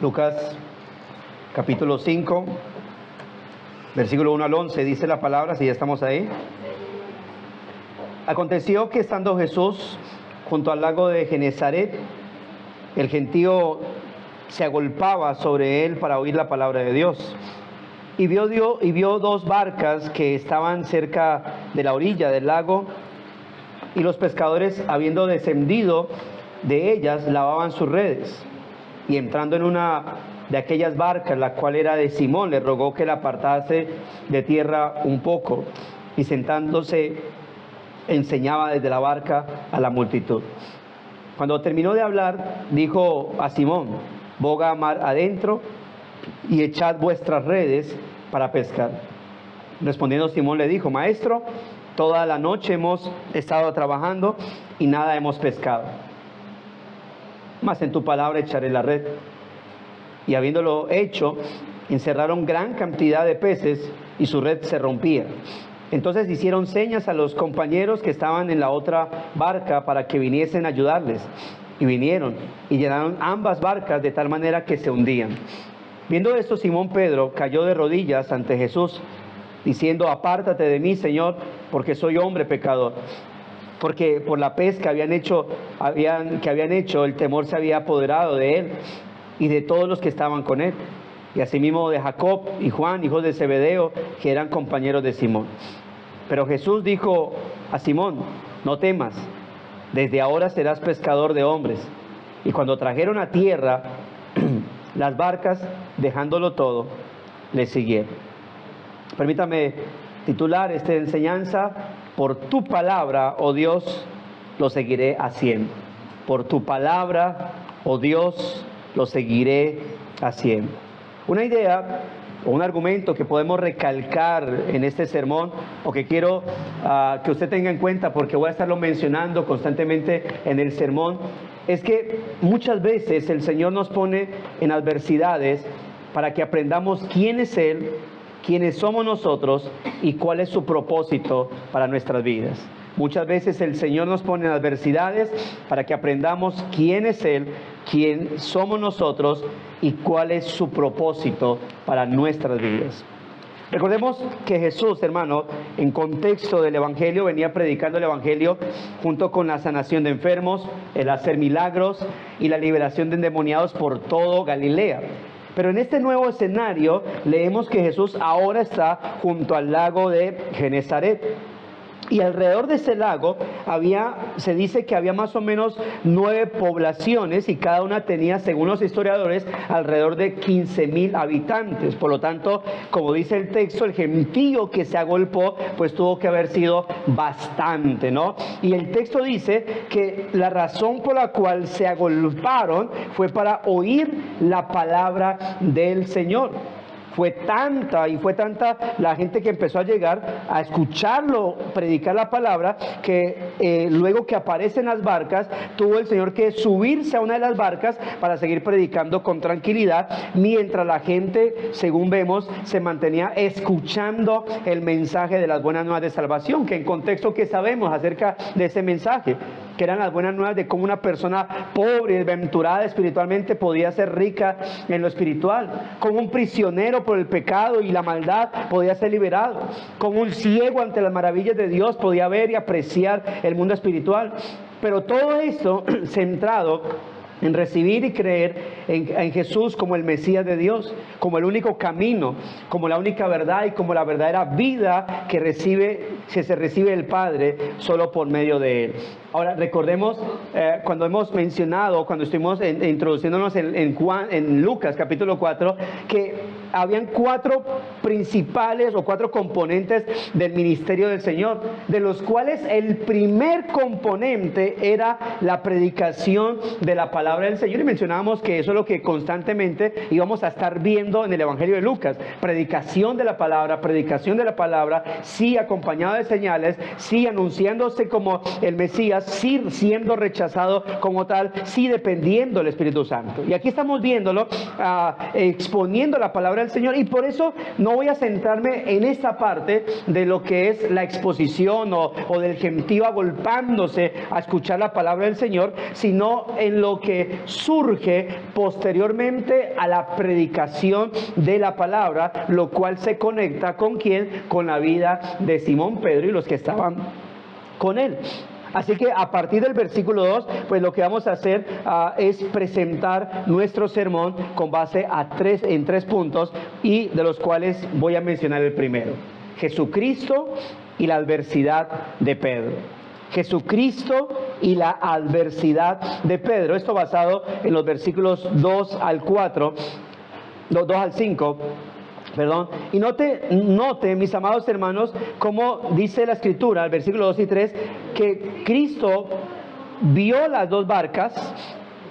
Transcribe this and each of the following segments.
Lucas capítulo 5, versículo 1 al 11, dice la palabra, si ya estamos ahí. Aconteció que estando Jesús junto al lago de Genezaret, el gentío se agolpaba sobre él para oír la palabra de Dios. Y vio dos barcas que estaban cerca de la orilla del lago, y los pescadores, habiendo descendido de ellas, lavaban sus redes. Y entrando en una de aquellas barcas, la cual era de Simón, le rogó que la apartase de tierra un poco, y sentándose enseñaba desde la barca a la multitud. Cuando terminó de hablar, dijo a Simón: boga a mar adentro y echad vuestras redes para pescar. Respondiendo Simón le dijo: Maestro, toda la noche hemos estado trabajando y nada hemos pescado, mas en tu palabra echaré la red. Y habiéndolo hecho, encerraron gran cantidad de peces y su red se rompía. Entonces hicieron señas a los compañeros que estaban en la otra barca para que viniesen a ayudarles. Y vinieron y llenaron ambas barcas de tal manera que se hundían. Viendo esto, Simón Pedro cayó de rodillas ante Jesús, diciendo: apártate de mí, Señor, porque soy hombre pecador. Porque por la pesca que habían hecho, el temor se había apoderado de él y de todos los que estaban con él, y asimismo de Jacob y Juan, hijos de Zebedeo, que eran compañeros de Simón. Pero Jesús dijo a Simón: no temas, desde ahora serás pescador de hombres. Y cuando trajeron a tierra las barcas, dejándolo todo, le siguieron. Permítame titular esta enseñanza: por tu palabra, oh Dios, lo seguiré haciendo. Por tu palabra, oh Dios, lo seguiré haciendo. Una idea o un argumento que podemos recalcar en este sermón, o que quiero que usted tenga en cuenta, porque voy a estarlo mencionando constantemente en el sermón, es que muchas veces el Señor nos pone en adversidades para que aprendamos quién es Él, quiénes somos nosotros y cuál es su propósito para nuestras vidas. Muchas veces el Señor nos pone en adversidades para que aprendamos quién es Él, quién somos nosotros y cuál es su propósito para nuestras vidas. Recordemos que Jesús, hermano, en contexto del Evangelio, venía predicando el Evangelio junto con la sanación de enfermos, el hacer milagros y la liberación de endemoniados por todo Galilea. Pero en este nuevo escenario leemos que Jesús ahora está junto al lago de Genezaret. Y alrededor de ese lago se dice que había más o menos 9 poblaciones, y cada una tenía, según los historiadores, alrededor de 15,000 habitantes. Por lo tanto, como dice el texto, el gentío que se agolpó, pues tuvo que haber sido bastante, ¿no? Y el texto dice que la razón por la cual se agolparon fue para oír la palabra del Señor. Fue tanta la gente que empezó a llegar a escucharlo predicar la palabra, que luego que aparecen las barcas, tuvo el Señor que subirse a una de las barcas para seguir predicando con tranquilidad, mientras la gente, según vemos, se mantenía escuchando el mensaje de las buenas nuevas de salvación. Que en contexto, ¿qué sabemos acerca de ese mensaje? Que eran las buenas nuevas de cómo una persona pobre y desventurada espiritualmente podía ser rica en lo espiritual, como un prisionero por el pecado y la maldad podía ser liberado, como un ciego ante las maravillas de Dios podía ver y apreciar el mundo espiritual. Pero todo esto centrado en recibir y creer en Jesús como el Mesías de Dios, como el único camino, como la única verdad y como la verdadera vida que se recibe del Padre solo por medio de Él. Ahora, recordemos cuando hemos mencionado, cuando estuvimos introduciéndonos en Lucas capítulo 4, que habían 4 principales o 4 componentes del ministerio del Señor, de los cuales el primer componente era la predicación de la palabra del Señor. Y mencionábamos que eso es lo que constantemente íbamos a estar viendo en el Evangelio de Lucas: predicación de la palabra, sí acompañado de señales, sí anunciándose como el Mesías, sí siendo rechazado como tal, sí dependiendo del Espíritu Santo. Y aquí estamos viéndolo exponiendo la palabra del Señor, y por eso no no voy a centrarme en esta parte de lo que es la exposición o del gentío agolpándose a escuchar la palabra del Señor, sino en lo que surge posteriormente a la predicación de la palabra, lo cual se conecta ¿con quién? Con la vida de Simón Pedro y los que estaban con él. Así que a partir del versículo 2, pues lo que vamos a hacer es presentar nuestro sermón con base en tres puntos, y de los cuales voy a mencionar el primero: Jesucristo y la adversidad de Pedro. Jesucristo y la adversidad de Pedro. Esto basado en los versículos 2 al 5. Y note, mis amados hermanos, como dice la Escritura, el versículo 2 y 3, que Cristo vio las dos barcas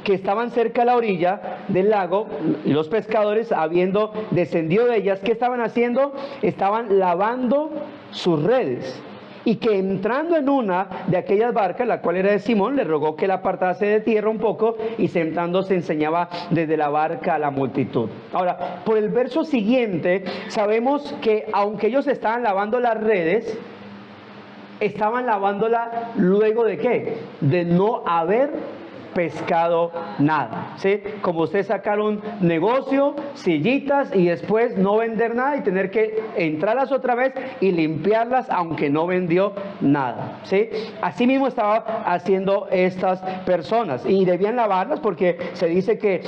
que estaban cerca a la orilla del lago, y los pescadores, habiendo descendido de ellas, ¿qué estaban haciendo? Estaban lavando sus redes. Y que entrando en una de aquellas barcas, la cual era de Simón, le rogó que la apartase de tierra un poco, y sentándose enseñaba desde la barca a la multitud. Ahora, por el verso siguiente, sabemos que aunque ellos estaban lavando las redes, estaban lavándola luego de ¿qué? De no haber pescado nada, ¿sí? Como usted sacar un negocio, sillitas, y después no vender nada y tener que entrarlas otra vez y limpiarlas aunque no vendió nada, ¿sí? Así mismo estaba haciendo estas personas, y debían lavarlas porque se dice que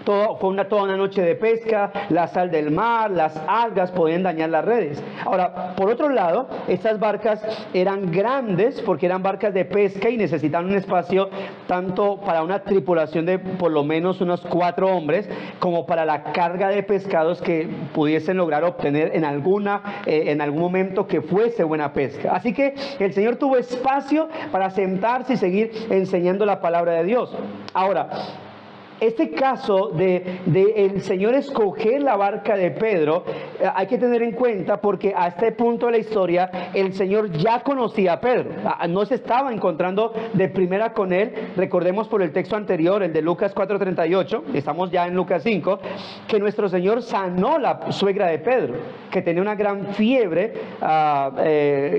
fue toda una noche de pesca, la sal del mar, las algas podían dañar las redes. Ahora, por otro lado, estas barcas eran grandes porque eran barcas de pesca y necesitaban un espacio tanto para una tripulación de por lo menos unos 4 hombres, como para la carga de pescados que pudiesen lograr obtener en algún momento que fuese buena pesca. Así que el Señor tuvo espacio para sentarse y seguir enseñando la palabra de Dios. Ahora, este caso de el Señor escoger la barca de Pedro, hay que tener en cuenta porque a este punto de la historia el Señor ya conocía a Pedro, no se estaba encontrando de primera con él. Recordemos por el texto anterior, el de Lucas 4:38, estamos ya en Lucas 5, que nuestro Señor sanó la suegra de Pedro, que tenía una gran fiebre,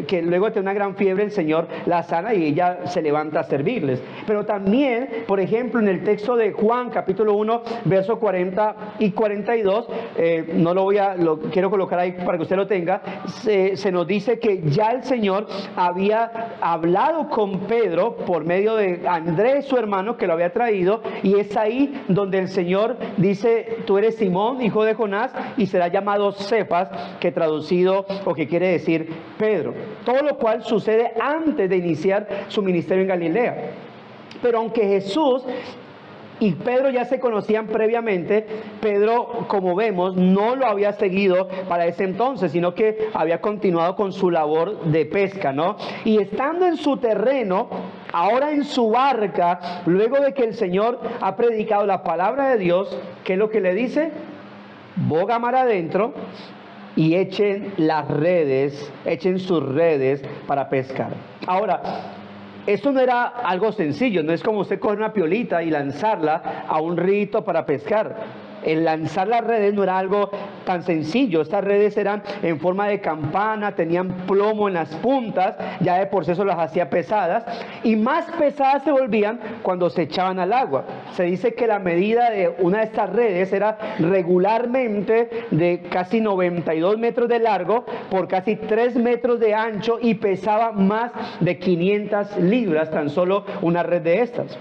que luego de tener una gran fiebre el Señor la sana y ella se levanta a servirles. Pero también, por ejemplo, en el texto de Juan capítulo 1, verso 40 y 42, lo quiero colocar ahí para que usted lo tenga. Se nos dice que ya el Señor había hablado con Pedro por medio de Andrés, su hermano, que lo había traído, y es ahí donde el Señor dice: tú eres Simón, hijo de Jonás, y será llamado Cefas, que traducido o que quiere decir Pedro. Todo lo cual sucede antes de iniciar su ministerio en Galilea. Pero aunque Jesús y Pedro ya se conocían previamente, Pedro, como vemos, no lo había seguido para ese entonces, sino que había continuado con su labor de pesca, ¿no? Y estando en su terreno, ahora en su barca, luego de que el Señor ha predicado la palabra de Dios, ¿qué es lo que le dice? Boga mar adentro y echen sus redes para pescar. Ahora, esto no era algo sencillo, no es como usted coger una piolita y lanzarla a un rito para pescar. El lanzar las redes no era algo tan sencillo. Estas redes eran en forma de campana, tenían plomo en las puntas, ya de por sí eso las hacía pesadas, y más pesadas se volvían cuando se echaban al agua. Se dice que la medida de una de estas redes era regularmente de casi 92 metros de largo por casi 3 metros de ancho, y pesaba más de 500 libras tan solo una red de estas.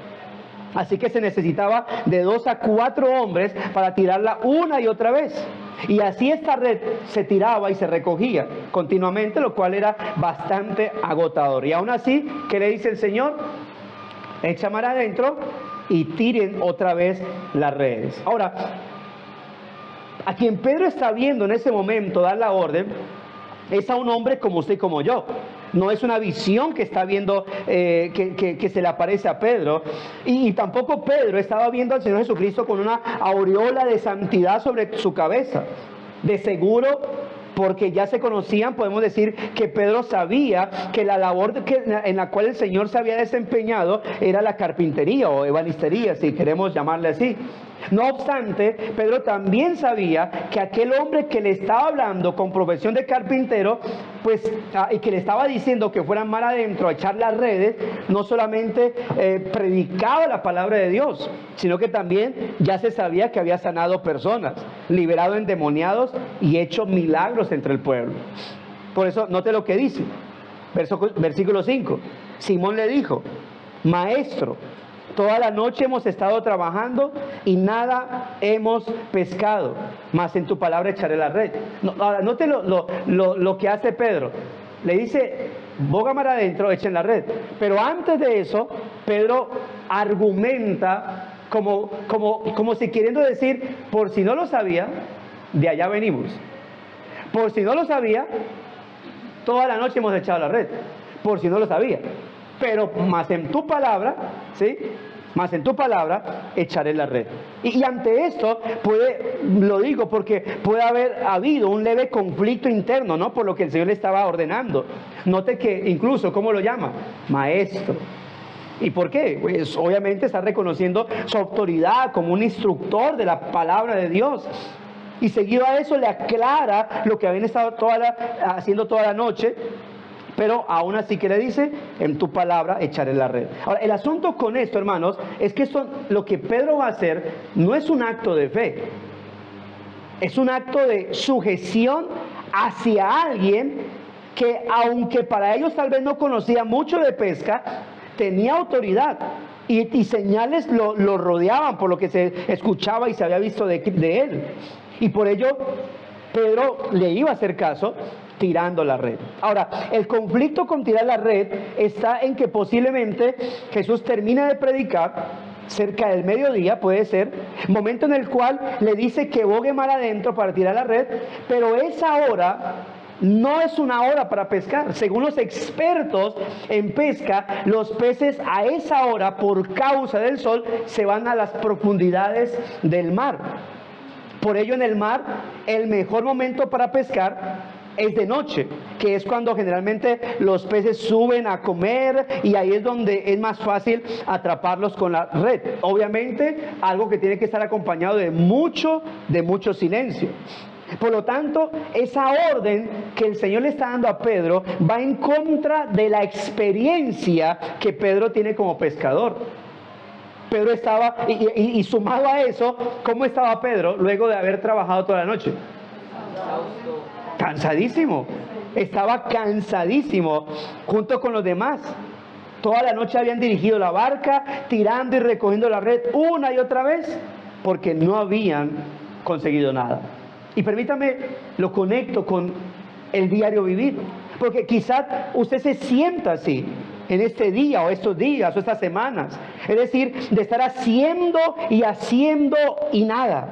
Así que se necesitaba de 2 a 4 hombres para tirarla una y otra vez. Y así esta red se tiraba y se recogía continuamente, lo cual era bastante agotador. Y aún así, ¿qué le dice el Señor? Echa mar adentro y tiren otra vez las redes. Ahora, a quien Pedro está viendo en ese momento dar la orden es a un hombre como usted y como yo. No es una visión que está viendo, que se le aparece a Pedro. Y tampoco Pedro estaba viendo al Señor Jesucristo con una aureola de santidad sobre su cabeza. De seguro, porque ya se conocían, podemos decir que Pedro sabía que la labor en la cual el Señor se había desempeñado era la carpintería o ebanistería, si queremos llamarle así. No obstante, Pedro también sabía que aquel hombre que le estaba hablando con profesión de carpintero, y que le estaba diciendo que fueran mar adentro a echar las redes, no solamente predicaba la palabra de Dios, sino que también ya se sabía que había sanado personas, liberado endemoniados y hecho milagros entre el pueblo. Por eso, note lo que dice, versículo 5. Simón le dijo: Maestro, toda la noche hemos estado trabajando y nada hemos pescado, mas en tu palabra echaré la red. Ahora, note lo que hace Pedro. Le dice: boga mar adentro, echen la red. Pero antes de eso, Pedro argumenta como si queriendo decir: por si no lo sabía, de allá venimos. Por si no lo sabía, toda la noche hemos echado la red. Por si no lo sabía. Pero más en tu palabra, ¿sí? Más en tu palabra echaré la red. Y ante esto lo digo porque puede haber habido un leve conflicto interno, ¿no? Por lo que el Señor le estaba ordenando. Note que incluso, ¿cómo lo llama? Maestro. ¿Y por qué? Pues obviamente está reconociendo su autoridad como un instructor de la palabra de Dios. Y seguido a eso le aclara lo que habían estado haciendo toda la noche. Pero aún así, ¿qué le dice? En tu palabra echaré la red. Ahora, el asunto con esto, hermanos, es que lo que Pedro va a hacer no es un acto de fe. Es un acto de sujeción hacia alguien que, aunque para ellos tal vez no conocía mucho de pesca, tenía autoridad. Y señales lo rodeaban por lo que se escuchaba y se había visto de él. Y por ello, Pedro le iba a hacer caso tirando la red. Ahora, el conflicto con tirar la red está en que posiblemente Jesús termina de predicar cerca del mediodía, puede ser, momento en el cual le dice que bogue mar adentro para tirar la red, pero esa hora no es una hora para pescar. Según los expertos en pesca, los peces a esa hora, por causa del sol, se van a las profundidades del mar. Por ello, en el mar, el mejor momento para pescar es de noche, que es cuando generalmente los peces suben a comer, y ahí es donde es más fácil atraparlos con la red. Obviamente, algo que tiene que estar acompañado de mucho silencio. Por lo tanto, esa orden que el Señor le está dando a Pedro va en contra de la experiencia que Pedro tiene como pescador. Pedro estaba, y sumado a eso, ¿cómo estaba Pedro luego de haber trabajado toda la noche? Cansadísimo. Estaba cansadísimo junto con los demás. Toda la noche habían dirigido la barca, tirando y recogiendo la red una y otra vez, porque no habían conseguido nada. Y permítame, lo conecto con el diario vivir, porque quizás usted se sienta así en este día o estos días o estas semanas, es decir, de estar haciendo y nada,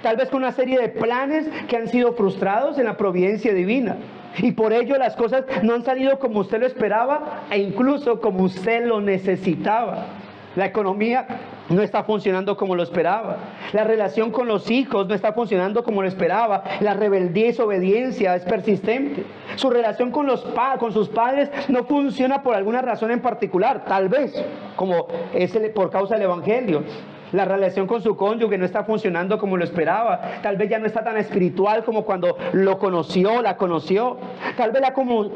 tal vez con una serie de planes que han sido frustrados en la providencia divina, y por ello las cosas no han salido como usted lo esperaba e incluso como usted lo necesitaba. La economía no está funcionando como lo esperaba. La relación con los hijos no está funcionando como lo esperaba. La rebeldía y desobediencia es persistente. Su relación con sus padres no funciona por alguna razón en particular, tal vez como es por causa del evangelio. La relación con su cónyuge no está funcionando como lo esperaba. Tal vez ya no está tan espiritual como cuando la conoció. Tal vez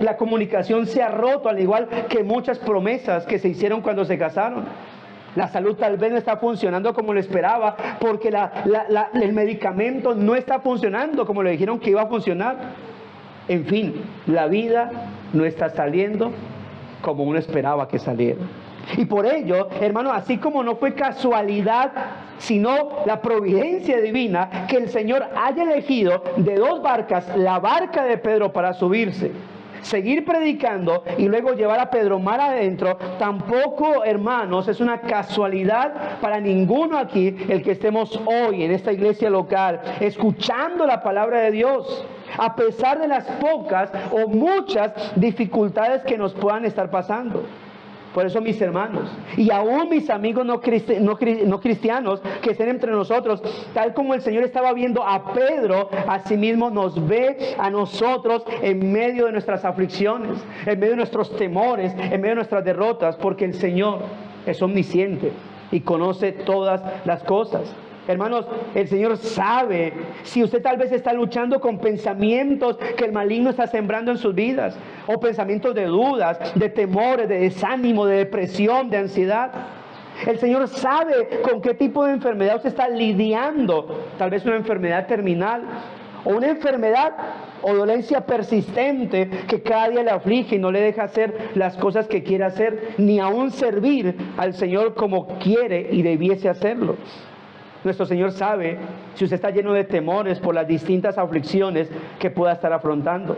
la comunicación se ha roto, al igual que muchas promesas que se hicieron cuando se casaron. La salud tal vez no está funcionando como lo esperaba, porque el medicamento no está funcionando como le dijeron que iba a funcionar. En fin, la vida no está saliendo como uno esperaba que saliera. Y por ello, hermano, así como no fue casualidad, sino la providencia divina, que el Señor haya elegido de dos barcas, la barca de Pedro para subirse, seguir predicando y luego llevar a Pedro mar adentro, tampoco, hermanos, es una casualidad para ninguno aquí el que estemos hoy en esta iglesia local escuchando la palabra de Dios, a pesar de las pocas o muchas dificultades que nos puedan estar pasando. Por eso, mis hermanos, y aún mis amigos no cristianos que estén entre nosotros, tal como el Señor estaba viendo a Pedro, asimismo nos ve a nosotros en medio de nuestras aflicciones, en medio de nuestros temores, en medio de nuestras derrotas, porque el Señor es omnisciente y conoce todas las cosas. Hermanos, el Señor sabe si usted tal vez está luchando con pensamientos que el maligno está sembrando en sus vidas, o pensamientos de dudas, de temores, de desánimo, de depresión, de ansiedad. El Señor sabe con qué tipo de enfermedad usted está lidiando, tal vez una enfermedad terminal, o una enfermedad o dolencia persistente que cada día le aflige y no le deja hacer las cosas que quiere hacer, ni aún servir al Señor como quiere y debiese hacerlo. Nuestro Señor sabe si usted está lleno de temores por las distintas aflicciones que pueda estar afrontando.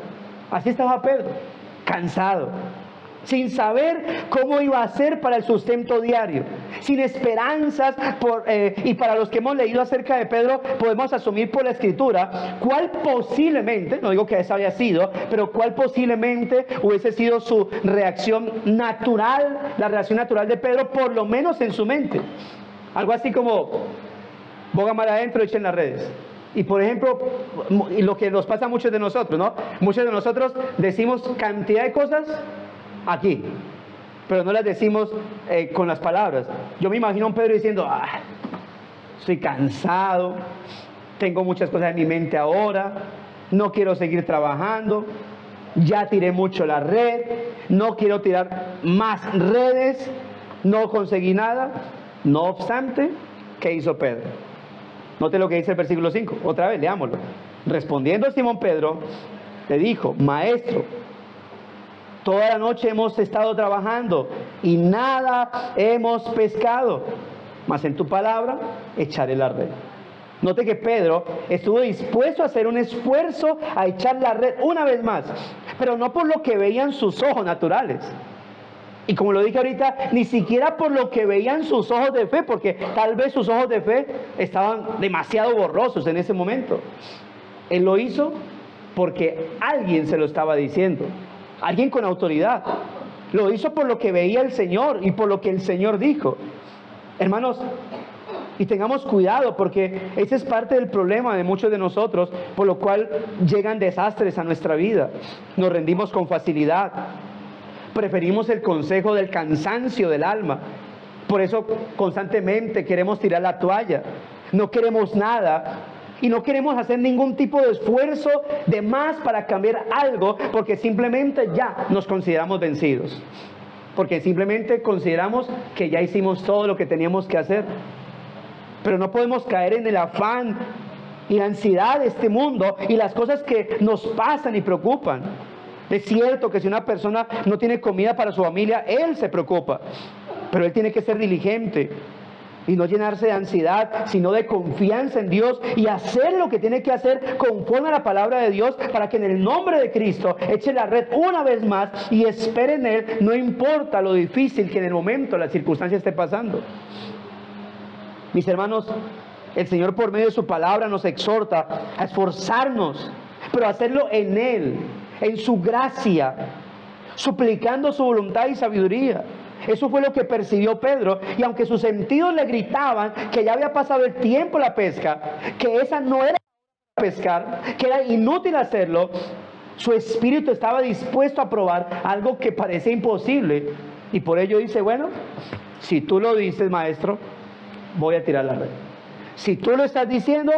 Así estaba Pedro, cansado, sin saber cómo iba a ser para el sustento diario, sin esperanzas. Y para los que hemos leído acerca de Pedro, podemos asumir por la Escritura cuál posiblemente, no digo que esa había sido, pero cuál posiblemente hubiese sido su reacción natural, la reacción natural de Pedro, por lo menos en su mente. Algo así como: boga mar adentro, echen las redes. Y por ejemplo, y lo que nos pasa a muchos de nosotros, ¿no? Muchos de nosotros decimos cantidad de cosas aquí, pero no las decimos con las palabras. Yo me imagino a un Pedro diciendo: estoy cansado, tengo muchas cosas en mi mente ahora, no quiero seguir trabajando, ya tiré mucho la red, no quiero tirar más redes, no conseguí nada. No obstante, ¿qué hizo Pedro? Note lo que dice el versículo 5, otra vez, leámoslo. Respondiendo Simón Pedro, le dijo: Maestro, toda la noche hemos estado trabajando y nada hemos pescado, mas en tu palabra echaré la red. Note que Pedro estuvo dispuesto a hacer un esfuerzo a echar la red una vez más, pero no por lo que veían sus ojos naturales. Y como lo dije ahorita, ni siquiera por lo que veían sus ojos de fe, porque tal vez sus ojos de fe estaban demasiado borrosos en ese momento. Él lo hizo porque alguien se lo estaba diciendo, alguien con autoridad. Lo hizo por lo que veía el Señor y por lo que el Señor dijo. Hermanos, y tengamos cuidado, porque ese es parte del problema de muchos de nosotros, por lo cual llegan desastres a nuestra vida. Nos rendimos con facilidad. Preferimos el consejo del cansancio del alma. Por eso constantemente queremos tirar la toalla. No queremos nada y no queremos hacer ningún tipo de esfuerzo de más para cambiar algo, porque simplemente ya nos consideramos vencidos. Porque simplemente consideramos que ya hicimos todo lo que teníamos que hacer. Pero no podemos caer en el afán y la ansiedad de este mundo y las cosas que nos pasan y preocupan. Es cierto que si una persona no tiene comida para su familia, él se preocupa, pero él tiene que ser diligente y no llenarse de ansiedad, sino de confianza en Dios y hacer lo que tiene que hacer conforme a la palabra de Dios, para que en el nombre de Cristo eche la red una vez más y espere en Él, no importa lo difícil que en el momento la circunstancia esté pasando. Mis hermanos, el Señor por medio de su palabra nos exhorta a esforzarnos, pero a hacerlo en Él, en su gracia, suplicando su voluntad y sabiduría. Eso fue lo que percibió Pedro, y aunque sus sentidos le gritaban que ya había pasado el tiempo de la pesca, que esa no era pescar, que era inútil hacerlo, su espíritu estaba dispuesto a probar algo que parecía imposible, y por ello dice: bueno, si tú lo dices, maestro, voy a tirar la red. Si tú lo estás diciendo,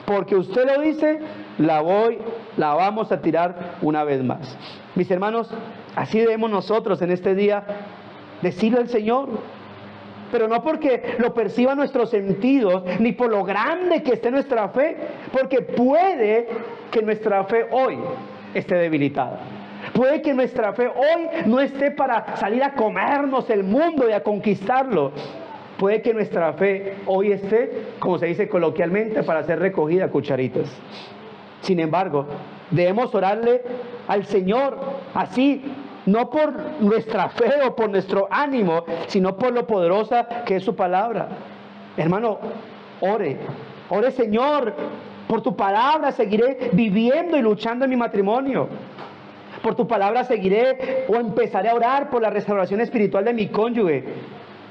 porque usted lo dice, la vamos a tirar una vez más. Mis hermanos, así debemos nosotros en este día decirle al Señor, pero no porque lo perciban nuestros sentidos, ni por lo grande que esté nuestra fe, porque puede que nuestra fe hoy esté debilitada. Puede que nuestra fe hoy no esté para salir a comernos el mundo y a conquistarlo. Puede que nuestra fe hoy esté, como se dice coloquialmente, para ser recogida a cucharitas. Sin embargo, debemos orarle al Señor así, no por nuestra fe o por nuestro ánimo, sino por lo poderosa que es su palabra. Hermano, ore, Señor, por tu palabra seguiré viviendo y luchando en mi matrimonio. Por tu palabra seguiré o empezaré a orar por la restauración espiritual de mi cónyuge.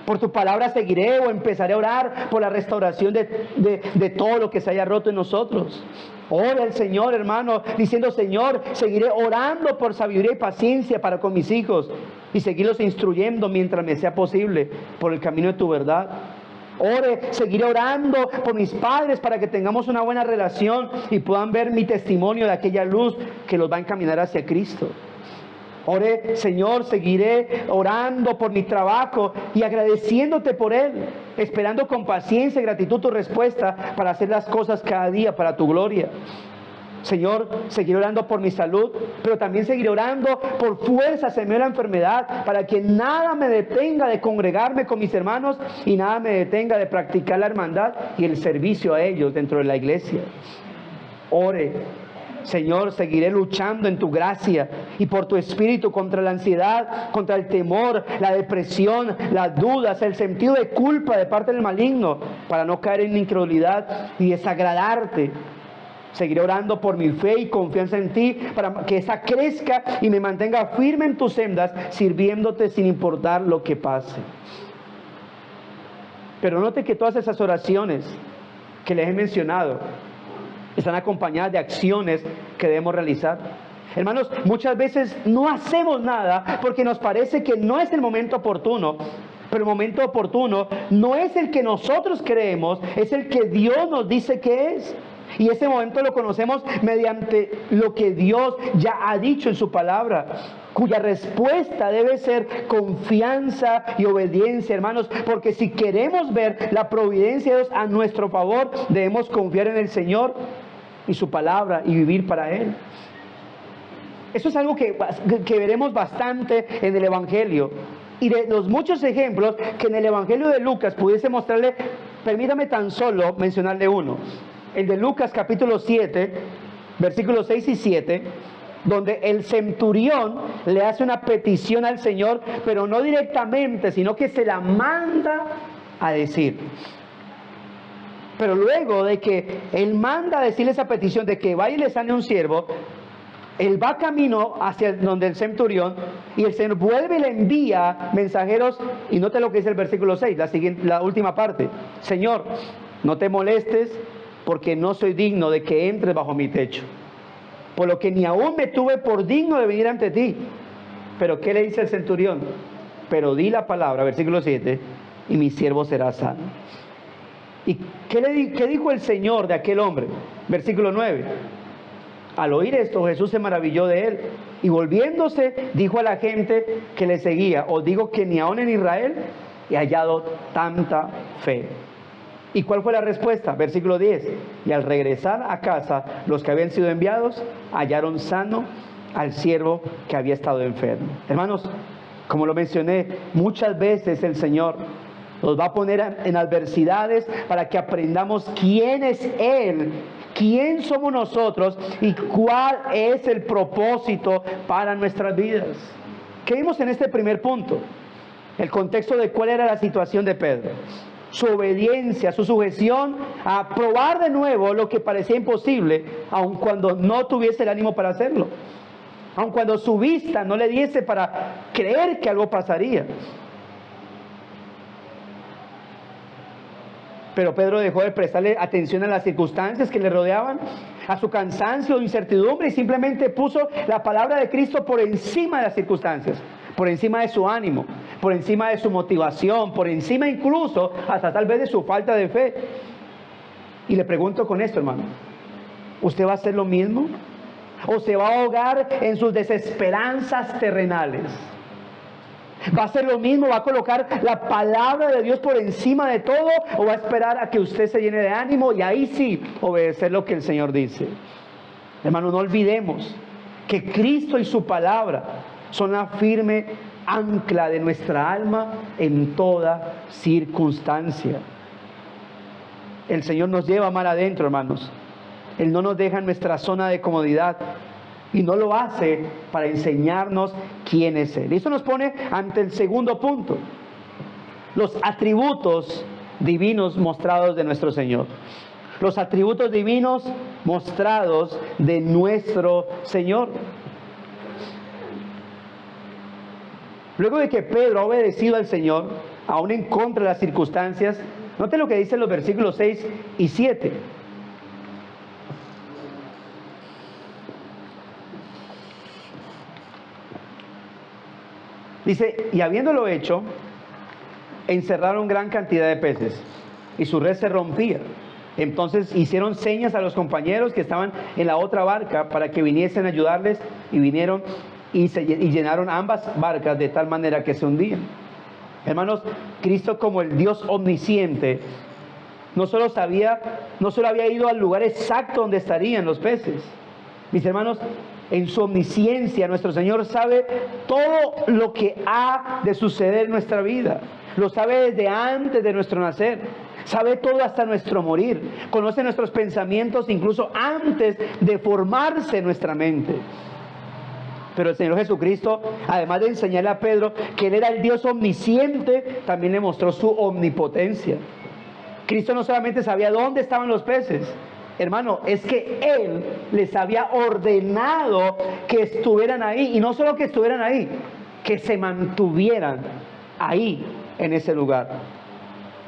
Por tu palabra seguiré o empezaré a orar por la restauración de todo lo que se haya roto en nosotros. Ora al Señor, hermano, diciendo: Señor, seguiré orando por sabiduría y paciencia para con mis hijos, y seguirlos instruyendo mientras me sea posible por el camino de tu verdad. Seguiré orando por mis padres para que tengamos una buena relación y puedan ver mi testimonio de aquella luz que los va a encaminar hacia Cristo. Señor, seguiré orando por mi trabajo y agradeciéndote por él, esperando con paciencia y gratitud tu respuesta para hacer las cosas cada día para tu gloria. Señor, seguiré orando por mi salud, pero también seguiré orando por fuerzas en medio de la enfermedad, para que nada me detenga de congregarme con mis hermanos y nada me detenga de practicar la hermandad y el servicio a ellos dentro de la iglesia. Señor, seguiré luchando en tu gracia y por tu espíritu contra la ansiedad, contra el temor, la depresión, las dudas, el sentido de culpa de parte del maligno, para no caer en incredulidad y desagradarte. Seguiré orando por mi fe y confianza en ti, para que esa crezca y me mantenga firme en tus sendas, sirviéndote sin importar lo que pase. Pero note que todas esas oraciones que les he mencionado están acompañadas de acciones que debemos realizar. Hermanos, muchas veces no hacemos nada porque nos parece que no es el momento oportuno. Pero el momento oportuno no es el que nosotros creemos, es el que Dios nos dice que es. Y ese momento lo conocemos mediante lo que Dios ya ha dicho en su palabra, cuya respuesta debe ser confianza y obediencia, hermanos, porque si queremos ver la providencia de Dios a nuestro favor, debemos confiar en el Señor y su palabra y vivir para Él. Eso es algo que veremos bastante en el Evangelio. Y de los muchos ejemplos que en el Evangelio de Lucas pudiese mostrarle, permítame tan solo mencionarle uno. El de Lucas capítulo 7, versículos 6 y 7, donde el centurión le hace una petición al Señor, pero no directamente, sino que se la manda a decir. Pero luego de que él manda a decirle esa petición de que vaya y le sane un siervo, él va camino hacia donde el centurión y el Señor vuelve y le envía mensajeros, y note lo que dice el versículo 6, la última parte. Señor, no te molestes, porque no soy digno de que entres bajo mi techo, por lo que ni aún me tuve por digno de venir ante ti. Pero ¿qué le dice el centurión? Pero di la palabra, versículo 7, y mi siervo será sano. ¿Y qué dijo el Señor de aquel hombre? Versículo 9. Al oír esto, Jesús se maravilló de él, y volviéndose dijo a la gente que le seguía: os digo que ni aún en Israel he hallado tanta fe. ¿Y cuál fue la respuesta? Versículo 10. Y al regresar a casa, los que habían sido enviados hallaron sano al siervo que había estado enfermo. Hermanos, como lo mencioné, muchas veces el Señor nos va a poner en adversidades para que aprendamos quién es Él, quién somos nosotros y cuál es el propósito para nuestras vidas. ¿Qué vimos en este primer punto? El contexto de cuál era la situación de Pedro. Su obediencia, su sujeción a probar de nuevo lo que parecía imposible, aun cuando no tuviese el ánimo para hacerlo, aun cuando su vista no le diese para creer que algo pasaría. Pero Pedro dejó de prestarle atención a las circunstancias que le rodeaban, a su cansancio o incertidumbre, y simplemente puso la palabra de Cristo por encima de las circunstancias, por encima de su ánimo, por encima de su motivación, por encima incluso hasta tal vez de su falta de fe. Y le pregunto con esto, hermano, ¿usted va a hacer lo mismo? ¿O se va a ahogar en sus desesperanzas terrenales? ¿Va a hacer lo mismo? ¿Va a colocar la palabra de Dios por encima de todo? ¿O va a esperar a que usted se llene de ánimo y ahí sí obedecer lo que el Señor dice? Hermano, no olvidemos que Cristo y su palabra son la firme ancla de nuestra alma en toda circunstancia. El Señor nos lleva mar adentro, hermanos. Él no nos deja en nuestra zona de comodidad. Y no lo hace para enseñarnos quién es Él. Y eso nos pone ante el segundo punto: los atributos divinos mostrados de nuestro Señor. Los atributos divinos mostrados de nuestro Señor. Luego de que Pedro ha obedecido al Señor, aún en contra de las circunstancias, note lo que dicen los versículos 6 y 7. Dice: y habiéndolo hecho, encerraron gran cantidad de peces, y su red se rompía. Entonces hicieron señas a los compañeros que estaban en la otra barca para que viniesen a ayudarles, y vinieron y llenaron ambas barcas de tal manera que se hundían. Hermanos, Cristo, como el Dios omnisciente, no solo había ido al lugar exacto donde estarían los peces. Mis hermanos, en su omnisciencia, nuestro Señor sabe todo lo que ha de suceder en nuestra vida. Lo sabe desde antes de nuestro nacer. Sabe todo hasta nuestro morir. Conoce nuestros pensamientos incluso antes de formarse nuestra mente. Pero el Señor Jesucristo, además de enseñarle a Pedro que Él era el Dios omnisciente, también le mostró su omnipotencia. Cristo no solamente sabía dónde estaban los peces, hermano, es que Él les había ordenado que estuvieran ahí. Y no solo que estuvieran ahí, que se mantuvieran ahí, en ese lugar.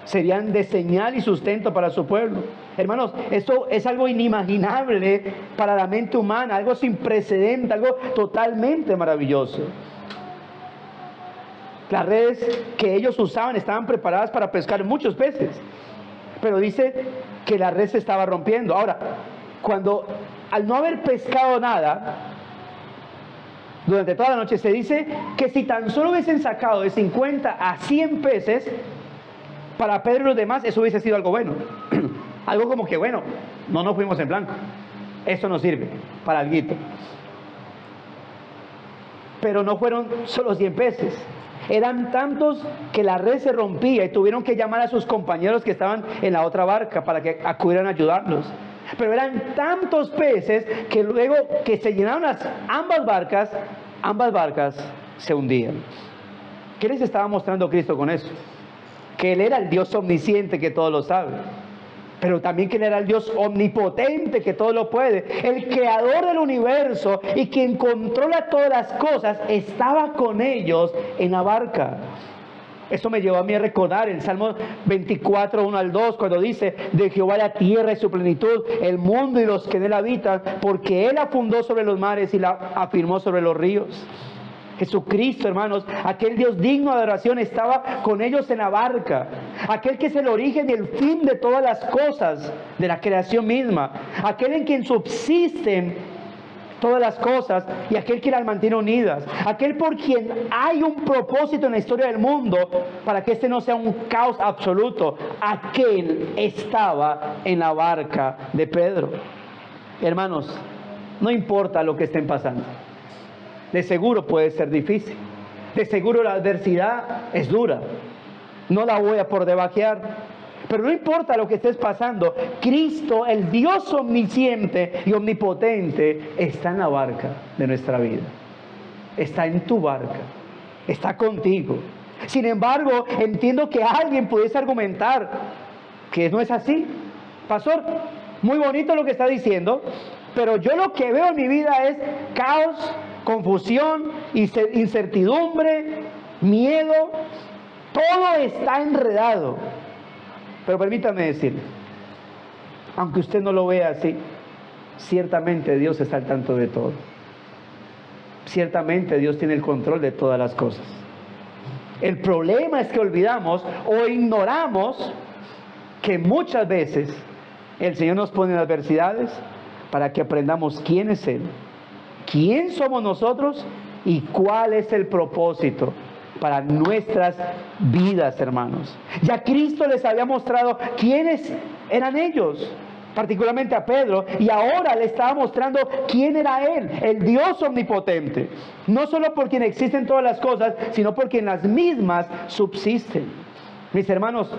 Serían de señal y sustento para su pueblo. Hermanos, esto es algo inimaginable para la mente humana, algo sin precedente, algo totalmente maravilloso. Las redes que ellos usaban estaban preparadas para pescar muchos peces, pero dice que la red se estaba rompiendo. Ahora, al no haber pescado nada durante toda la noche, se dice que si tan solo hubiesen sacado de 50 a 100 peces, para Pedro y los demás eso hubiese sido algo bueno. Algo como que, bueno, no nos fuimos en blanco, eso nos sirve para alguito. Pero no fueron solo 100 peces. Eran tantos que la red se rompía y tuvieron que llamar a sus compañeros que estaban en la otra barca para que acudieran a ayudarlos. Pero eran tantos peces que luego que se llenaron ambas barcas se hundían. ¿Qué les estaba mostrando Cristo con eso? Que Él era el Dios omnisciente que todo lo sabe, pero también que Él era el Dios omnipotente que todo lo puede, el creador del universo y quien controla todas las cosas, estaba con ellos en la barca. Eso me llevó a mí a recordar el Salmo 24, 1 al 2, cuando dice: de Jehová la tierra y su plenitud, el mundo y los que en él habitan, porque Él la fundó sobre los mares y la afirmó sobre los ríos. Jesucristo, hermanos, aquel Dios digno de adoración, estaba con ellos en la barca. Aquel que es el origen y el fin de todas las cosas, de la creación misma. Aquel en quien subsisten todas las cosas y aquel que las mantiene unidas. Aquel por quien hay un propósito en la historia del mundo para que este no sea un caos absoluto. Aquel estaba en la barca de Pedro. Hermanos, no importa lo que estén pasando. De seguro puede ser difícil. De seguro la adversidad es dura. No la voy a por debajear. Pero no importa lo que estés pasando, Cristo, el Dios omnisciente y omnipotente, está en la barca de nuestra vida. Está en tu barca. Está contigo. Sin embargo, entiendo que alguien pudiese argumentar que no es así. Pastor, muy bonito lo que está diciendo, pero yo lo que veo en mi vida es caos, confusión, incertidumbre, miedo. Todo está enredado. Pero permítame decirle, aunque usted no lo vea así, ciertamente Dios está al tanto de todo. Ciertamente Dios tiene el control de todas las cosas. El problema es que olvidamos o ignoramos que muchas veces el Señor nos pone en adversidades para que aprendamos quién es Él, quién somos nosotros y cuál es el propósito para nuestras vidas, hermanos. Ya Cristo les había mostrado quiénes eran ellos, particularmente a Pedro, y ahora le estaba mostrando quién era Él, el Dios omnipotente, no solo por quien existen todas las cosas, sino por quien las mismas subsisten. Mis hermanos,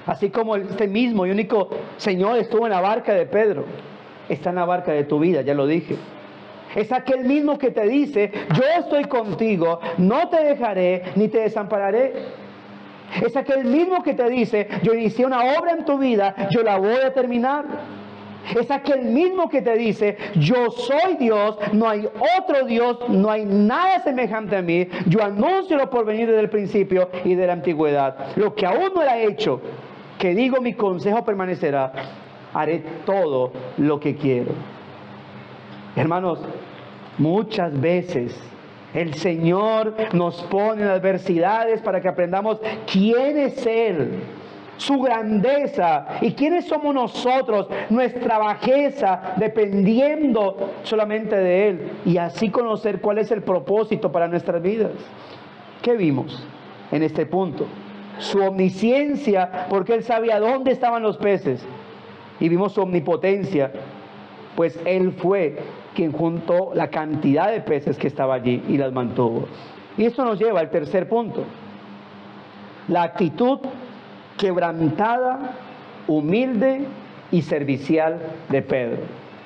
así como este mismo y único Señor estuvo en la barca de Pedro, está en la barca de tu vida, ya lo dije. Es aquel mismo que te dice: yo estoy contigo, no te dejaré ni te desampararé. Es aquel mismo que te dice: yo inicié una obra en tu vida, yo la voy a terminar. Es aquel mismo que te dice: yo soy Dios, no hay otro Dios, no hay nada semejante a mí. Yo anuncio lo por venir desde el principio y de la antigüedad. Lo que aún no era hecho, que digo, mi consejo permanecerá. Haré todo lo que quiero. Hermanos, muchas veces el Señor nos pone en adversidades para que aprendamos quién es Él, su grandeza. ¿Y quiénes somos nosotros? Nuestra bajeza, dependiendo solamente de Él. Y así conocer cuál es el propósito para nuestras vidas. ¿Qué vimos en este punto? Su omnisciencia, porque Él sabía dónde estaban los peces. Y vimos su omnipotencia, pues Él fue quien juntó la cantidad de peces que estaba allí y las mantuvo. Y esto nos lleva al tercer punto. La actitud quebrantada, humilde y servicial de Pedro.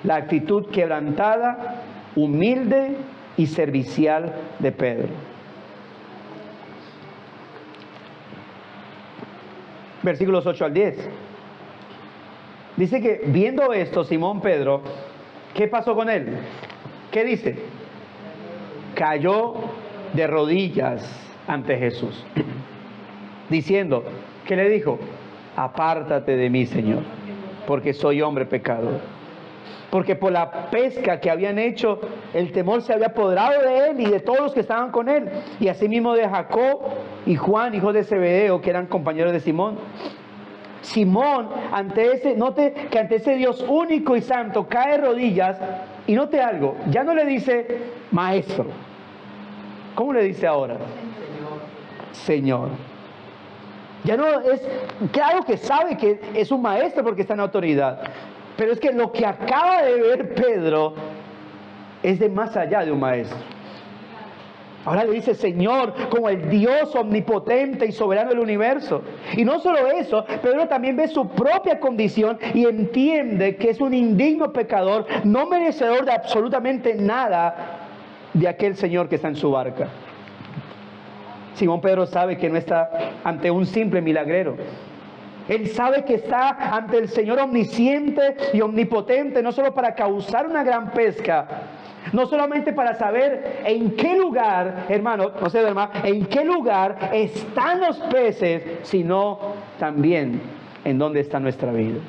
La actitud quebrantada, humilde y servicial de Pedro. Versículos 8 al 10. Dice que viendo esto, Simón Pedro, ¿qué pasó con él? ¿Qué dice? Cayó de rodillas ante Jesús, diciendo, ¿qué le dijo? Apártate de mí, Señor, porque soy hombre pecador. Porque por la pesca que habían hecho, el temor se había apoderado de él y de todos los que estaban con él. Y asimismo de Jacob y Juan, hijos de Zebedeo, que eran compañeros de Simón. Simón, note que ante ese Dios único y santo, cae de rodillas y note algo, ya no le dice maestro. ¿Cómo le dice ahora? Señor. Ya no es, claro que sabe que es un maestro porque está en autoridad, pero es que lo que acaba de ver Pedro es de más allá de un maestro. Ahora le dice Señor, como el Dios omnipotente y soberano del universo. Y no solo eso, Pedro también ve su propia condición y entiende que es un indigno pecador, no merecedor de absolutamente nada de aquel Señor que está en su barca. Simón Pedro sabe que no está ante un simple milagrero. Él sabe que está ante el Señor omnisciente y omnipotente, no solo para causar una gran pesca, no solamente para saber en qué lugar, hermano, no sé, hermano, en qué lugar están los peces, sino también en dónde está nuestra vida.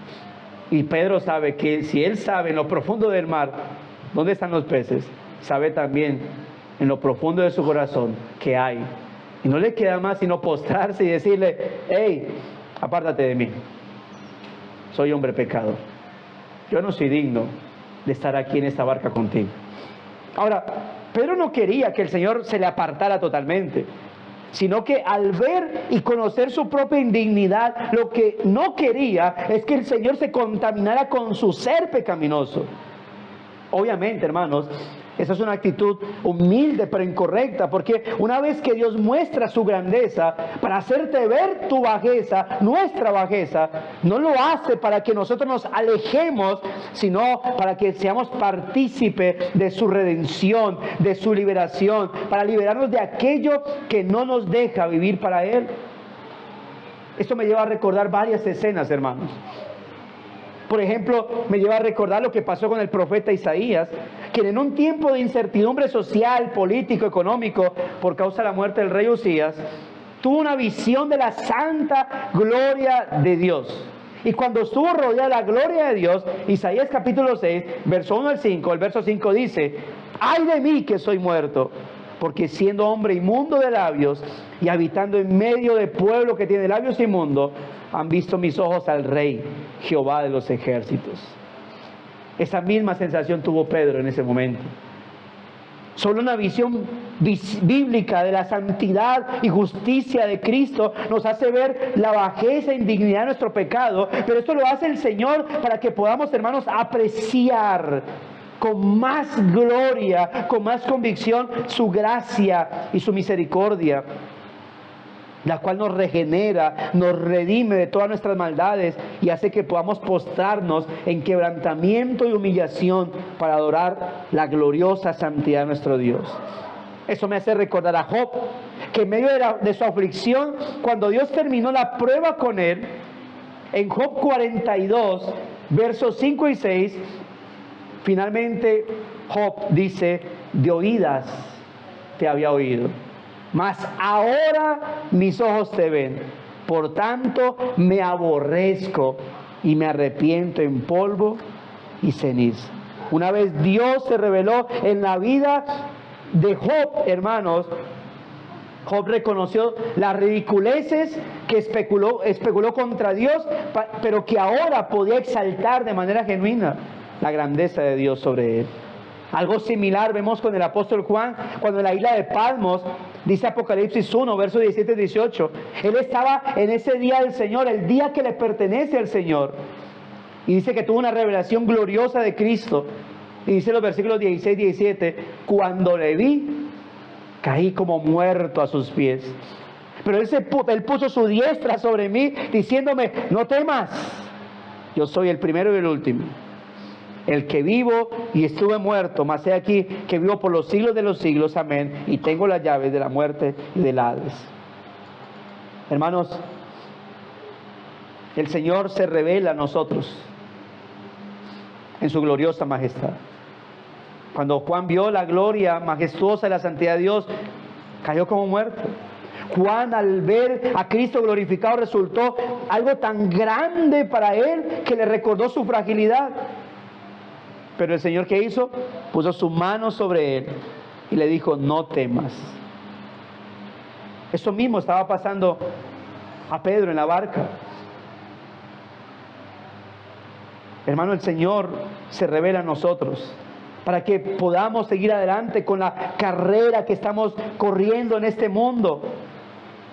Y Pedro sabe que si él sabe en lo profundo del mar dónde están los peces, sabe también en lo profundo de su corazón que hay. Y no le queda más sino postrarse y decirle, hey, apártate de mí, soy hombre pecador, yo no soy digno de estar aquí en esta barca contigo. Ahora, Pedro no quería que el Señor se le apartara totalmente, sino que al ver y conocer su propia indignidad, lo que no quería es que el Señor se contaminara con su ser pecaminoso. Obviamente, hermanos, esa es una actitud humilde pero incorrecta, porque una vez que Dios muestra su grandeza para hacerte ver tu bajeza, nuestra bajeza, no lo hace para que nosotros nos alejemos, sino para que seamos partícipes de su redención, de su liberación, para liberarnos de aquello que no nos deja vivir para Él. Esto me lleva a recordar varias escenas, hermanos. Por ejemplo, me lleva a recordar lo que pasó con el profeta Isaías, quien en un tiempo de incertidumbre social, político, económico, por causa de la muerte del rey Usías, tuvo una visión de la santa gloria de Dios. Y cuando estuvo rodeada de la gloria de Dios, Isaías capítulo 6, verso 1 al 5, el verso 5 dice, ¡ay de mí que soy muerto! Porque siendo hombre inmundo de labios y habitando en medio de pueblo que tiene labios inmundos, han visto mis ojos al Rey, Jehová de los ejércitos. Esa misma sensación tuvo Pedro en ese momento. Solo una visión bíblica de la santidad y justicia de Cristo nos hace ver la bajeza e indignidad de nuestro pecado, pero esto lo hace el Señor para que podamos, hermanos, apreciar con más gloria, con más convicción su gracia y su misericordia, la cual nos regenera, nos redime de todas nuestras maldades y hace que podamos postrarnos en quebrantamiento y humillación para adorar la gloriosa santidad de nuestro Dios. Eso me hace recordar a Job, que en medio de su aflicción, cuando Dios terminó la prueba con él, en Job 42, versos 5 y 6, finalmente Job dice, de oídas te había oído, mas ahora mis ojos te ven, por tanto me aborrezco y me arrepiento en polvo y ceniza. Una vez Dios se reveló en la vida de Job, hermanos, Job reconoció las ridiculeces que especuló contra Dios, pero que ahora podía exaltar de manera genuina la grandeza de Dios sobre él. Algo similar vemos con el apóstol Juan, cuando en la isla de Patmos, dice Apocalipsis 1, versos 17 y 18, él estaba en ese día del Señor, el día que le pertenece al Señor. Y dice que tuvo una revelación gloriosa de Cristo. Y dice los versículos 16 y 17, cuando le vi, caí como muerto a sus pies. Pero él puso su diestra sobre mí, diciéndome, no temas, yo soy el primero y el último, el que vivo y estuve muerto, mas he aquí que vivo por los siglos de los siglos, amén, y tengo las llaves de la muerte y del Hades. Hermanos, el Señor se revela a nosotros en su gloriosa majestad. Cuando Juan vio la gloria majestuosa de la santidad de Dios, cayó como muerto. Juan, al ver a Cristo glorificado, resultó algo tan grande para él que le recordó su fragilidad. Pero el Señor, ¿qué hizo? Puso su mano sobre él y le dijo, no temas. Eso mismo estaba pasando a Pedro en la barca. Hermano, el Señor se revela a nosotros para que podamos seguir adelante con la carrera que estamos corriendo en este mundo.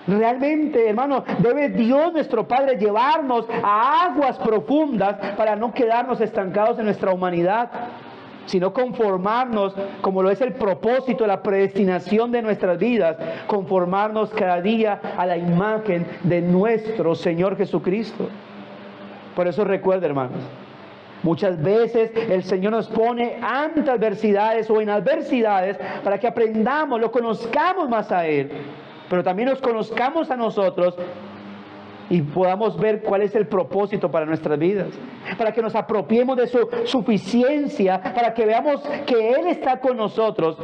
Realmente, hermano, debe Dios nuestro Padre llevarnos a aguas profundas para no quedarnos estancados en nuestra humanidad, sino conformarnos, como lo es el propósito, la predestinación de nuestras vidas, conformarnos cada día a la imagen de nuestro Señor Jesucristo. Por eso recuerda, hermanos, muchas veces el Señor nos pone ante adversidades o en adversidades para que aprendamos, lo conozcamos más a Él, pero también nos conozcamos a nosotros y podamos ver cuál es el propósito para nuestras vidas, para que nos apropiemos de su suficiencia, para que veamos que Él está con nosotros,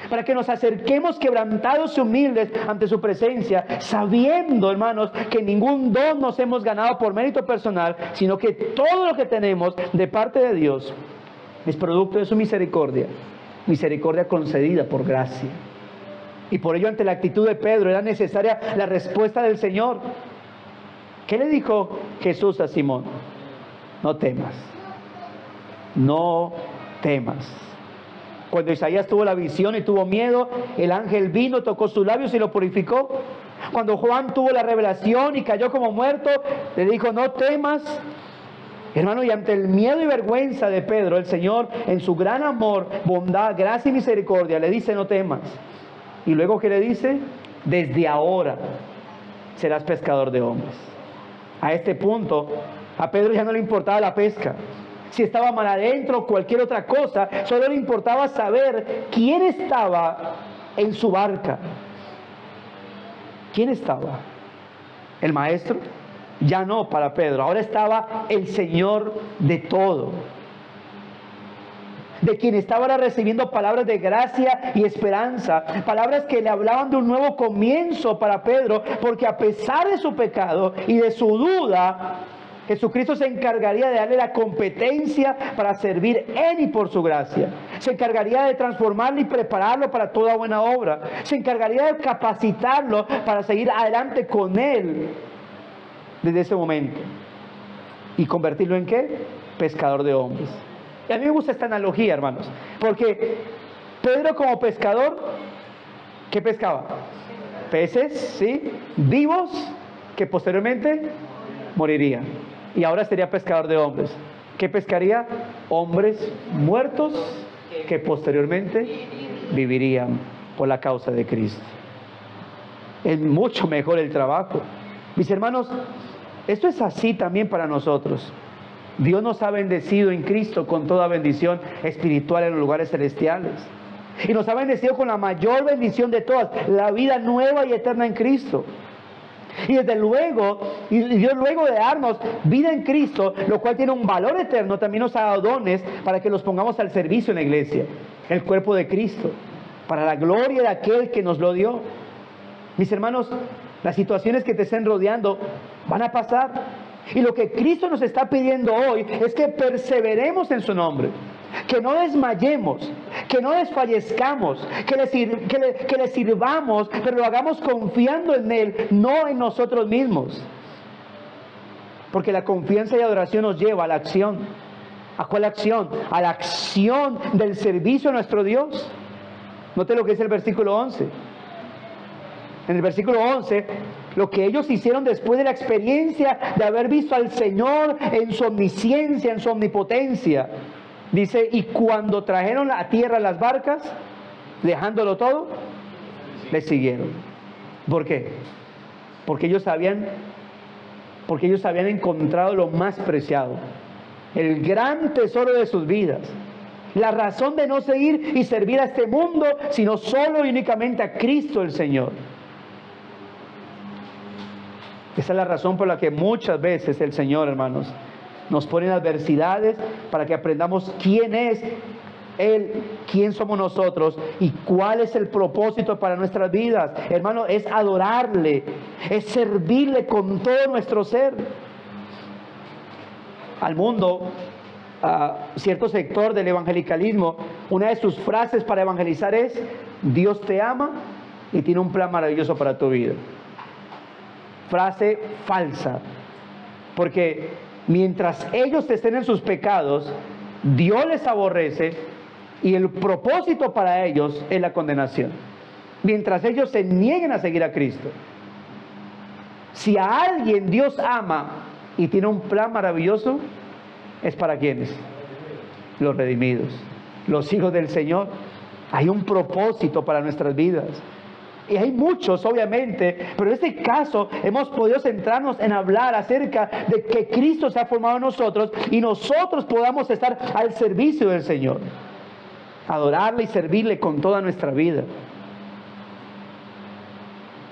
para que nos acerquemos quebrantados y humildes ante su presencia, sabiendo, hermanos, que ningún don nos hemos ganado por mérito personal, sino que todo lo que tenemos de parte de Dios es producto de su misericordia, misericordia concedida por gracia. Y por ello, ante la actitud de Pedro, era necesaria la respuesta del Señor. ¿Qué le dijo Jesús a Simón? No temas, no temas. Cuando Isaías tuvo la visión y tuvo miedo, el ángel vino, tocó sus labios y lo purificó. Cuando Juan tuvo la revelación y cayó como muerto, le dijo, no temas. Hermano, y ante el miedo y vergüenza de Pedro, el Señor, en su gran amor, bondad, gracia y misericordia, le dice, no temas. Y luego, ¿qué le dice? Desde ahora serás pescador de hombres. A este punto, a Pedro ya no le importaba la pesca. Si estaba mal adentro o cualquier otra cosa, solo le importaba saber quién estaba en su barca. ¿Quién estaba? ¿El maestro? Ya no para Pedro. Ahora estaba el Señor de todo, de quien estaba ahora recibiendo palabras de gracia y esperanza, palabras que le hablaban de un nuevo comienzo para Pedro, porque a pesar de su pecado y de su duda, Jesucristo se encargaría de darle la competencia para servir en y por su gracia. Se encargaría de transformarlo y prepararlo para toda buena obra. Se encargaría de capacitarlo para seguir adelante con él desde ese momento. ¿Y convertirlo en qué? Pescador de hombres. Y a mí me gusta esta analogía, hermanos, porque Pedro como pescador, ¿qué pescaba? Peces, ¿sí? Vivos, que posteriormente morirían. Y ahora sería pescador de hombres. ¿Qué pescaría? Hombres muertos que posteriormente vivirían por la causa de Cristo. Es mucho mejor el trabajo. Mis hermanos, esto es así también para nosotros. Dios nos ha bendecido en Cristo con toda bendición espiritual en los lugares celestiales. Y nos ha bendecido con la mayor bendición de todas, la vida nueva y eterna en Cristo. Y desde luego, y Dios luego de darnos vida en Cristo, lo cual tiene un valor eterno, también nos ha dado dones para que los pongamos al servicio en la iglesia, el cuerpo de Cristo, para la gloria de aquel que nos lo dio. Mis hermanos, las situaciones que te estén rodeando van a pasar. Y lo que Cristo nos está pidiendo hoy es que perseveremos en su nombre, que no desmayemos, que no desfallezcamos, que le sirvamos, pero lo hagamos confiando en Él, no en nosotros mismos. Porque la confianza y adoración nos lleva a la acción. ¿A cuál acción? A la acción del servicio a nuestro Dios. Note lo que dice el versículo 11. En el versículo 11, lo que ellos hicieron después de la experiencia de haber visto al Señor en su omnisciencia, en su omnipotencia. Dice, y cuando trajeron a tierra las barcas, dejándolo todo, le siguieron. ¿Por qué? Porque ellos habían encontrado lo más preciado, el gran tesoro de sus vidas, la razón de no seguir y servir a este mundo, sino solo y únicamente a Cristo el Señor. Esa es la razón por la que muchas veces el Señor, hermanos, nos pone en adversidades para que aprendamos quién es Él, quién somos nosotros y cuál es el propósito para nuestras vidas. Hermano, es adorarle, es servirle con todo nuestro ser. Al mundo, a cierto sector del evangelicalismo, una de sus frases para evangelizar es: Dios te ama y tiene un plan maravilloso para tu vida. Frase falsa, porque mientras ellos estén en sus pecados, Dios les aborrece y el propósito para ellos es la condenación. Mientras ellos se nieguen a seguir a Cristo. Si a alguien Dios ama y tiene un plan maravilloso, ¿es para quiénes? Los redimidos, los hijos del Señor. Hay un propósito para nuestras vidas. Y hay muchos, obviamente, pero en este caso hemos podido centrarnos en hablar acerca de que Cristo se ha formado en nosotros y nosotros podamos estar al servicio del Señor, adorarle y servirle con toda nuestra vida.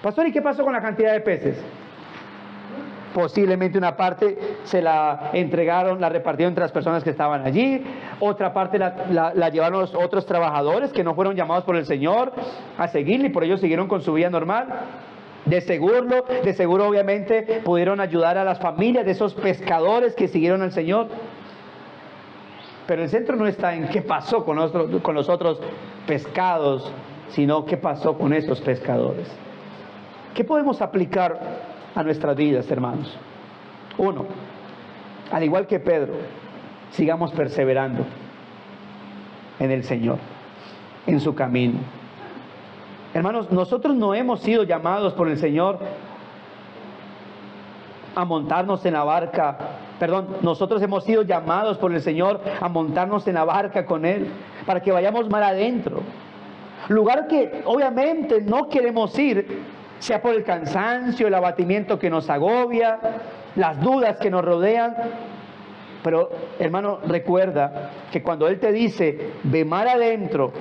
Pastor, ¿y qué pasó con la cantidad de peces? Posiblemente una parte se la entregaron, la repartieron entre las personas que estaban allí, otra parte la llevaron los otros trabajadores que no fueron llamados por el Señor a seguirle y por ello siguieron con su vida normal. De seguro obviamente pudieron ayudar a las familias de esos pescadores que siguieron al Señor. Pero el centro no está en qué pasó con los otros pescados, sino qué pasó con esos pescadores. ¿Qué podemos aplicar a nuestras vidas, hermanos? Uno, al igual que Pedro, sigamos perseverando en el Señor, en su camino. Hermanos, nosotros no hemos sido llamados por el Señor a montarnos en la barca. Nosotros hemos sido llamados por el Señor a montarnos en la barca con Él, para que vayamos mar adentro. Lugar que obviamente no queremos ir, sea por el cansancio, el abatimiento que nos agobia, las dudas que nos rodean. Pero, hermano, recuerda que cuando Él te dice, ve mar adentro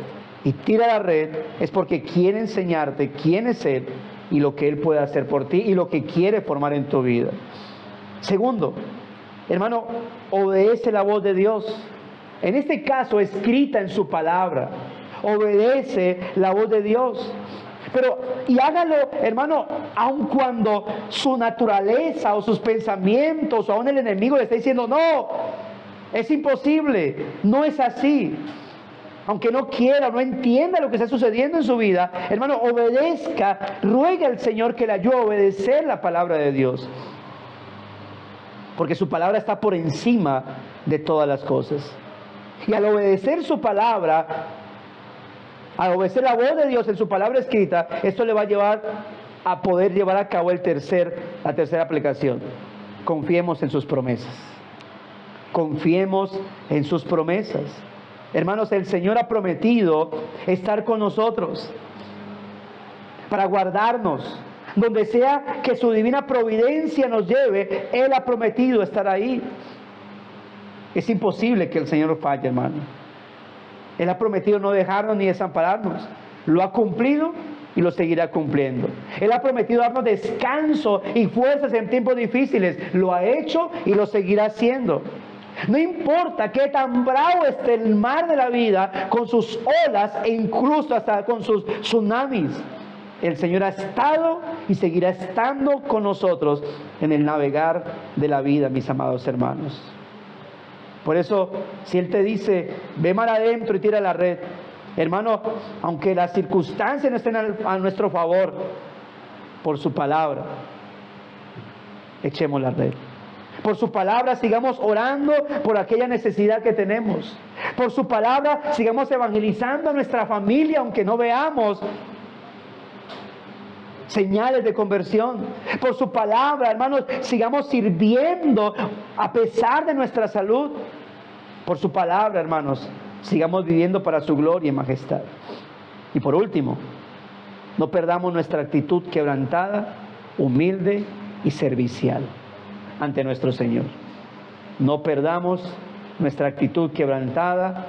y tira la red, es porque quiere enseñarte quién es Él y lo que Él puede hacer por ti y lo que quiere formar en tu vida. Segundo, hermano, obedece la voz de Dios. En este caso, escrita en su palabra. Obedece la voz de Dios. Y hágalo, hermano, aun cuando su naturaleza o sus pensamientos o aun el enemigo le está diciendo, no, es imposible, no es así. Aunque no quiera, no entienda lo que está sucediendo en su vida, hermano, obedezca, ruegue al Señor que le ayude a obedecer la palabra de Dios. Porque su palabra está por encima de todas las cosas. Y al obedecer su palabra, al obedecer la voz de Dios en su palabra escrita, esto le va a llevar a poder llevar a cabo la tercera aplicación. Confiemos en sus promesas. Confiemos en sus promesas. Hermanos, el Señor ha prometido estar con nosotros para guardarnos. Donde sea que su divina providencia nos lleve, Él ha prometido estar ahí. Es imposible que el Señor falle, hermano. Él ha prometido no dejarnos ni desampararnos. Lo ha cumplido y lo seguirá cumpliendo. Él ha prometido darnos descanso y fuerzas en tiempos difíciles. Lo ha hecho y lo seguirá haciendo. No importa qué tan bravo esté el mar de la vida con sus olas e incluso hasta con sus tsunamis. El Señor ha estado y seguirá estando con nosotros en el navegar de la vida, mis amados hermanos. Por eso, si Él te dice, ve mar adentro y tira la red, Hermano, aunque las circunstancias no estén a nuestro favor, por su palabra, echémosla a Él. Por su palabra sigamos orando por aquella necesidad que tenemos. Por su palabra sigamos evangelizando a nuestra familia, aunque no veamos señales de conversión. Por su palabra, hermanos, sigamos sirviendo a pesar de nuestra salud. Por su palabra, hermanos, sigamos viviendo para su gloria y majestad. Y por último, no perdamos nuestra actitud quebrantada, humilde y servicial ante nuestro Señor. No perdamos nuestra actitud quebrantada,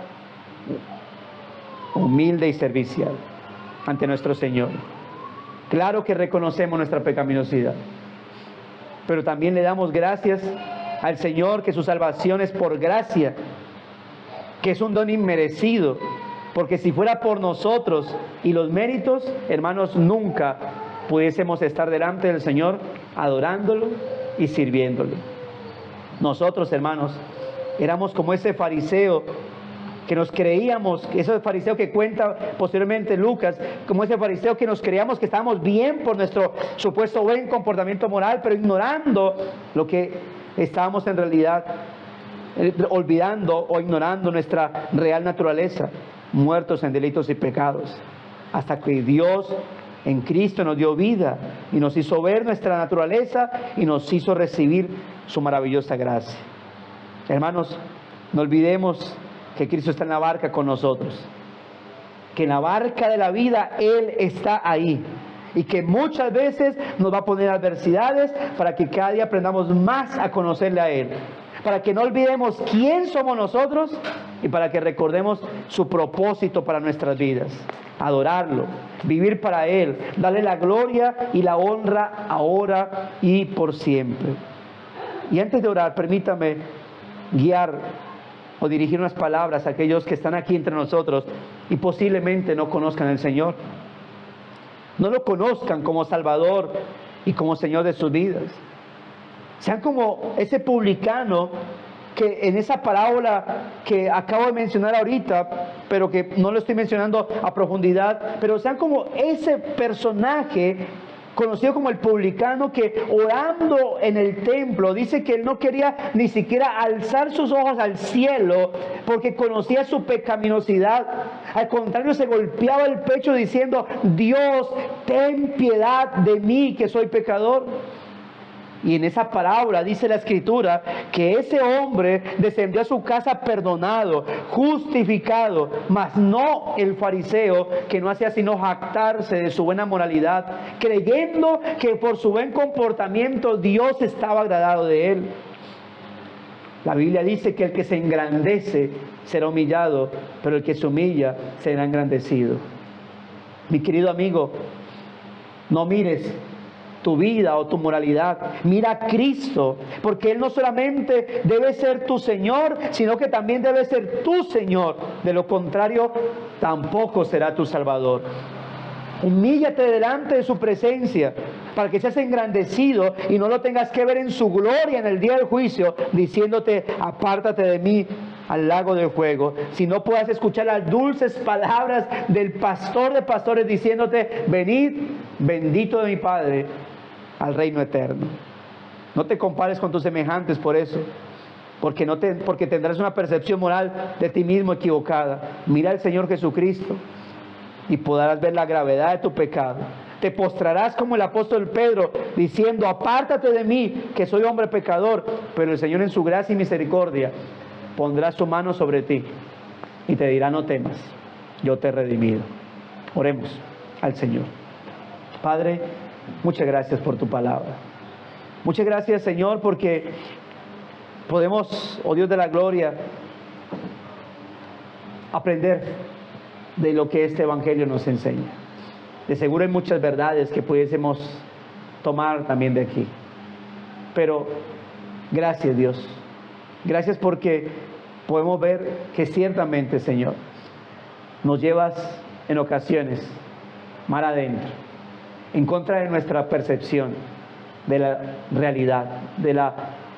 humilde y servicial ante nuestro Señor. Claro que reconocemos nuestra pecaminosidad, pero también le damos gracias al Señor que su salvación es por gracia, que es un don inmerecido, porque si fuera por nosotros y los méritos, hermanos, nunca pudiésemos estar delante del Señor adorándolo y sirviéndole. Nosotros, hermanos, éramos como ese fariseo que nos creíamos, ese fariseo que cuenta posteriormente Lucas, como ese fariseo que nos creíamos que estábamos bien por nuestro supuesto buen comportamiento moral, pero ignorando lo que estábamos en realidad, olvidando o ignorando nuestra real naturaleza, muertos en delitos y pecados, hasta que Dios en Cristo nos dio vida y nos hizo ver nuestra naturaleza y nos hizo recibir su maravillosa gracia. Hermanos, no olvidemos que Cristo está en la barca con nosotros, que en la barca de la vida Él está ahí, y que muchas veces nos va a poner adversidades para que cada día aprendamos más a conocerle a Él, para que no olvidemos quién somos nosotros y para que recordemos su propósito para nuestras vidas: adorarlo, vivir para Él, darle la gloria y la honra ahora y por siempre. Y antes de orar, permítame guiar o dirigir unas palabras a aquellos que están aquí entre nosotros y posiblemente no conozcan al Señor, no lo conozcan como Salvador y como Señor de sus vidas. Sean como ese publicano que en esa parábola que acabo de mencionar ahorita, pero que no lo estoy mencionando a profundidad, pero sean como ese personaje conocido como el publicano, que orando en el templo dice que él no quería ni siquiera alzar sus ojos al cielo porque conocía su pecaminosidad. Al contrario, se golpeaba el pecho diciendo: Dios, ten piedad de mí, que soy pecador. Y en esa parábola dice la Escritura que ese hombre descendió a su casa perdonado, justificado, mas no el fariseo, que no hacía sino jactarse de su buena moralidad, creyendo que por su buen comportamiento Dios estaba agradado de él. La Biblia dice que el que se engrandece será humillado, pero el que se humilla será engrandecido. Mi querido amigo, no mires tu vida o tu moralidad, mira a Cristo, porque Él no solamente debe ser tu Señor, sino que también debe ser tu Señor. De lo contrario, tampoco será tu Salvador. Humíllate delante de su presencia para que seas engrandecido y no lo tengas que ver en su gloria en el día del juicio, diciéndote: apártate de mí al lago de fuego. Si no puedas escuchar las dulces palabras del pastor de pastores diciéndote: venid, bendito de mi Padre, al reino eterno. No te compares con tus semejantes por eso, porque tendrás una percepción moral de ti mismo equivocada. Mira al Señor Jesucristo y podrás ver la gravedad de tu pecado. Te postrarás como el apóstol Pedro, diciendo: apártate de mí, que soy hombre pecador. Pero el Señor, en su gracia y misericordia, pondrá su mano sobre ti y te dirá: no temas, yo te he redimido. Oremos al Señor. Padre, muchas gracias por tu palabra. Muchas gracias, Señor, porque podemos, oh Dios de la gloria, aprender de lo que este Evangelio nos enseña. De seguro hay muchas verdades que pudiésemos tomar también de aquí. Pero gracias, Dios. Gracias porque podemos ver que ciertamente, Señor, nos llevas en ocasiones mar adentro, en contra de nuestra percepción de la realidad, de la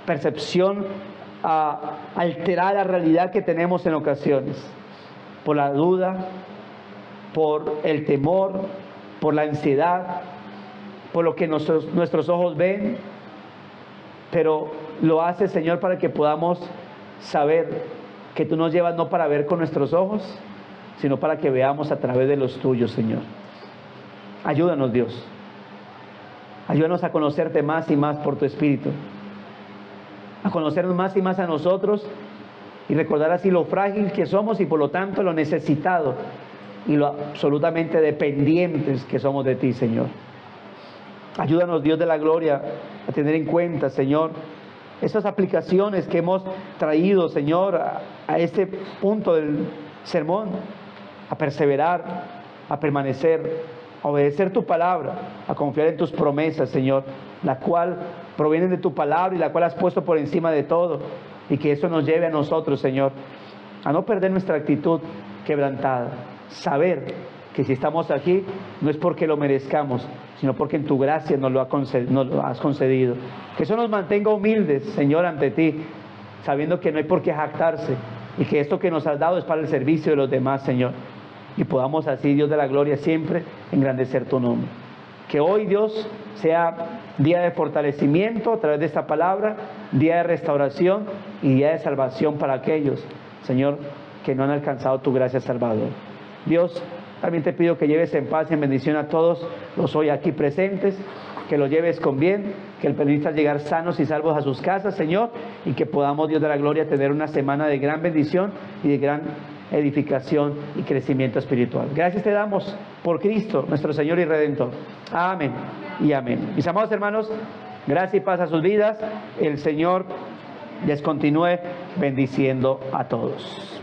percepción alterada realidad que tenemos en ocasiones, por la duda, por el temor, por la ansiedad, por lo que nuestros ojos ven, pero lo haces, Señor, para que podamos saber que tú nos llevas no para ver con nuestros ojos, sino para que veamos a través de los tuyos, Señor. Ayúdanos, Dios. Ayúdanos a conocerte más y más por tu Espíritu, a conocernos más y más a nosotros y recordar así lo frágil que somos y por lo tanto lo necesitado y lo absolutamente dependientes que somos de ti, Señor. Ayúdanos, Dios de la gloria, a tener en cuenta, Señor, esas aplicaciones que hemos traído, Señor, a este punto del sermón, a perseverar, a permanecer, a obedecer tu palabra, a confiar en tus promesas, Señor, la cual provienen de tu palabra y la cual has puesto por encima de todo, y que eso nos lleve a nosotros, Señor, a no perder nuestra actitud quebrantada, saber que si estamos aquí no es porque lo merezcamos, sino porque en tu gracia nos lo has concedido. Que eso nos mantenga humildes, Señor, ante ti, sabiendo que no hay por qué jactarse y que esto que nos has dado es para el servicio de los demás, Señor. Y podamos así, Dios de la gloria, siempre engrandecer tu nombre. Que hoy, Dios, sea día de fortalecimiento a través de esta palabra, día de restauración y día de salvación para aquellos, Señor, que no han alcanzado tu gracia salvadora. Dios, también te pido que lleves en paz y en bendición a todos los hoy aquí presentes, que los lleves con bien, que les permitas llegar sanos y salvos a sus casas, Señor, y que podamos, Dios de la gloria, tener una semana de gran bendición y de gran edificación y crecimiento espiritual. Gracias te damos por Cristo, nuestro Señor y Redentor. Amén y amén. Mis amados hermanos, gracia y paz a sus vidas. El Señor les continúe bendiciendo a todos.